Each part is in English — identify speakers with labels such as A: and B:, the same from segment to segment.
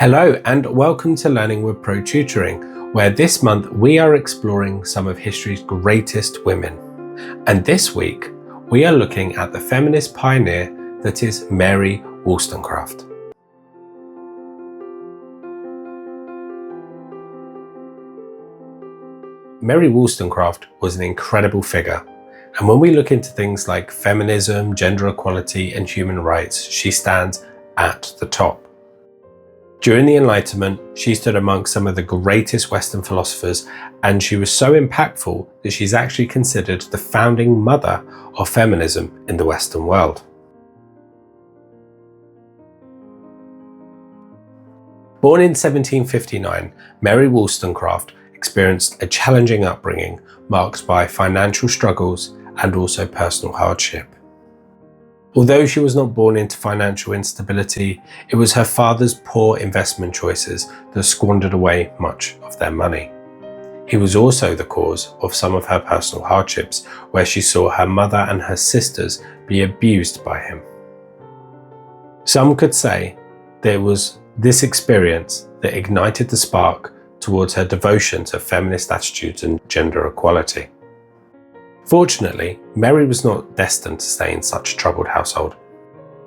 A: Hello and welcome to Learning with Pro Tutoring, where this month we are exploring some of history's greatest women. And this week we are looking at the feminist pioneer that is Mary Wollstonecraft. Mary Wollstonecraft was an incredible figure, and when we look into things like feminism, gender equality and human rights, she stands at the top. During the Enlightenment, she stood amongst some of the greatest Western philosophers, and she was so impactful that she's actually considered the founding mother of feminism in the Western world. Born in 1759, Mary Wollstonecraft experienced a challenging upbringing marked by financial struggles and also personal hardship. Although she was not born into financial instability, it was her father's poor investment choices that squandered away much of their money. He was also the cause of some of her personal hardships, where she saw her mother and her sisters be abused by him. Some could say that it was this experience that ignited the spark towards her devotion to feminist attitudes and gender equality. Fortunately, Mary was not destined to stay in such a troubled household.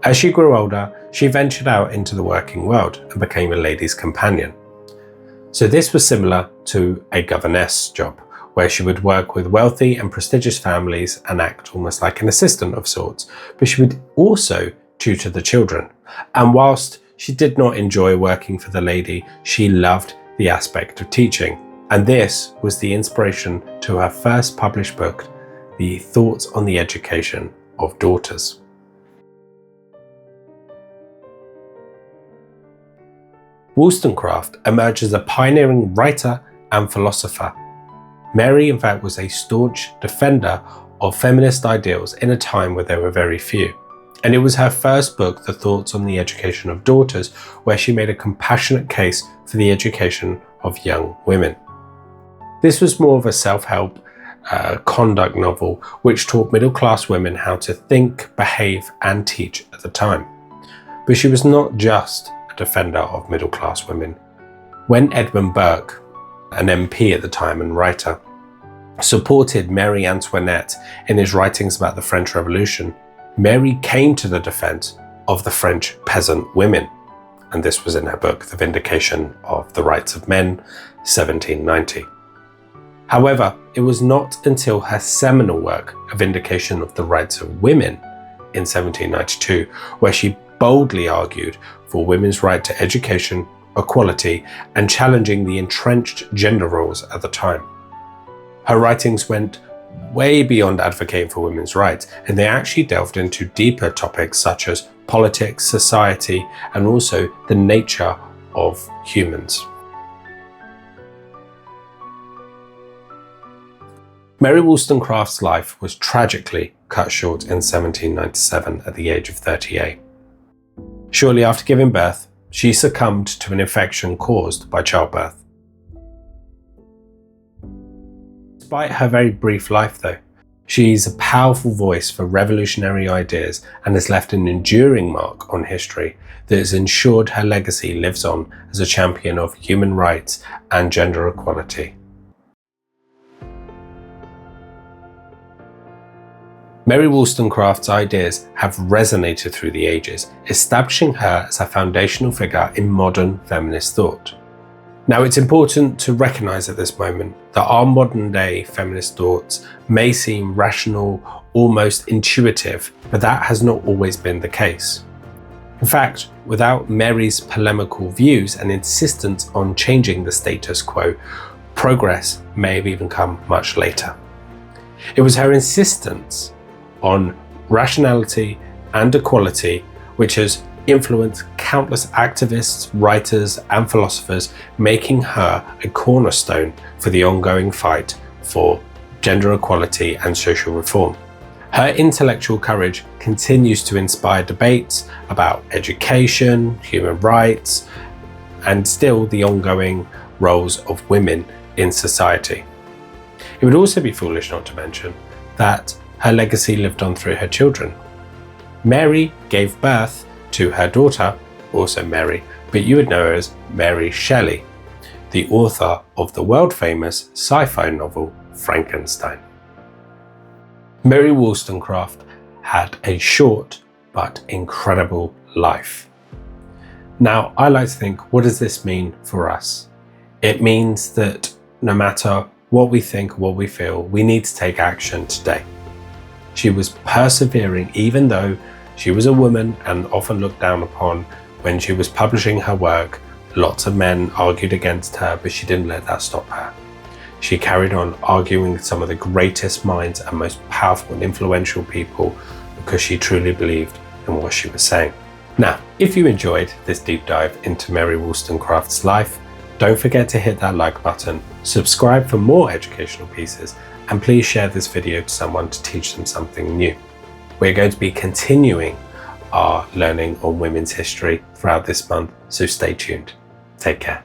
A: As she grew older, she ventured out into the working world and became a lady's companion. So this was similar to a governess job, where she would work with wealthy and prestigious families and act almost like an assistant of sorts, but she would also tutor the children. And whilst she did not enjoy working for the lady, she loved the aspect of teaching. And this was the inspiration to her first published book, The Thoughts on the Education of Daughters. Wollstonecraft emerged as a pioneering writer and philosopher. Mary, in fact, was a staunch defender of feminist ideals in a time where there were very few. And it was her first book, The Thoughts on the Education of Daughters, where she made a compassionate case for the education of young women. This was more of a self-help conduct novel which taught middle-class women how to think, behave and teach at the time. But she was not just a defender of middle-class women. When Edmund Burke, an MP at the time and writer, supported Marie Antoinette in his writings about the French Revolution, Mary came to the defense of the French peasant women, and this was in her book The Vindication of the Rights of Men, 1790. However, it was not until her seminal work, A Vindication of the Rights of Women, in 1792, where she boldly argued for women's right to education, equality, and challenging the entrenched gender roles at the time. Her writings went way beyond advocating for women's rights, and they actually delved into deeper topics such as politics, society, and also the nature of humans. Mary Wollstonecraft's life was tragically cut short in 1797 at the age of 38. Shortly after giving birth, she succumbed to an infection caused by childbirth. Despite her very brief life though, she's a powerful voice for revolutionary ideas and has left an enduring mark on history that has ensured her legacy lives on as a champion of human rights and gender equality. Mary Wollstonecraft's ideas have resonated through the ages, establishing her as a foundational figure in modern feminist thought. Now, it's important to recognise at this moment that our modern day feminist thoughts may seem rational, almost intuitive, but that has not always been the case. In fact, without Mary's polemical views and insistence on changing the status quo, progress may have even come much later. It was her insistence on rationality and equality which has influenced countless activists, writers and philosophers, making her a cornerstone for the ongoing fight for gender equality and social reform. Her intellectual courage continues to inspire debates about education, human rights, and still the ongoing roles of women in society. It would also be foolish not to mention that her legacy lived on through her children. Mary gave birth to her daughter, also Mary, but you would know her as Mary Shelley, the author of the world-famous sci-fi novel Frankenstein. Mary Wollstonecraft had a short but incredible life. Now, I like to think, what does this mean for us? It means that no matter what we think, what we feel, we need to take action today. She was persevering even though she was a woman and often looked down upon. When she was publishing her work, lots of men argued against her, but she didn't let that stop her. She carried on arguing with some of the greatest minds and most powerful and influential people because she truly believed in what she was saying. Now, if you enjoyed this deep dive into Mary Wollstonecraft's life, don't forget to hit that like button, subscribe for more educational pieces, and please share this video to someone to teach them something new. We're going to be continuing our learning on women's history throughout this month, so stay tuned. Take care.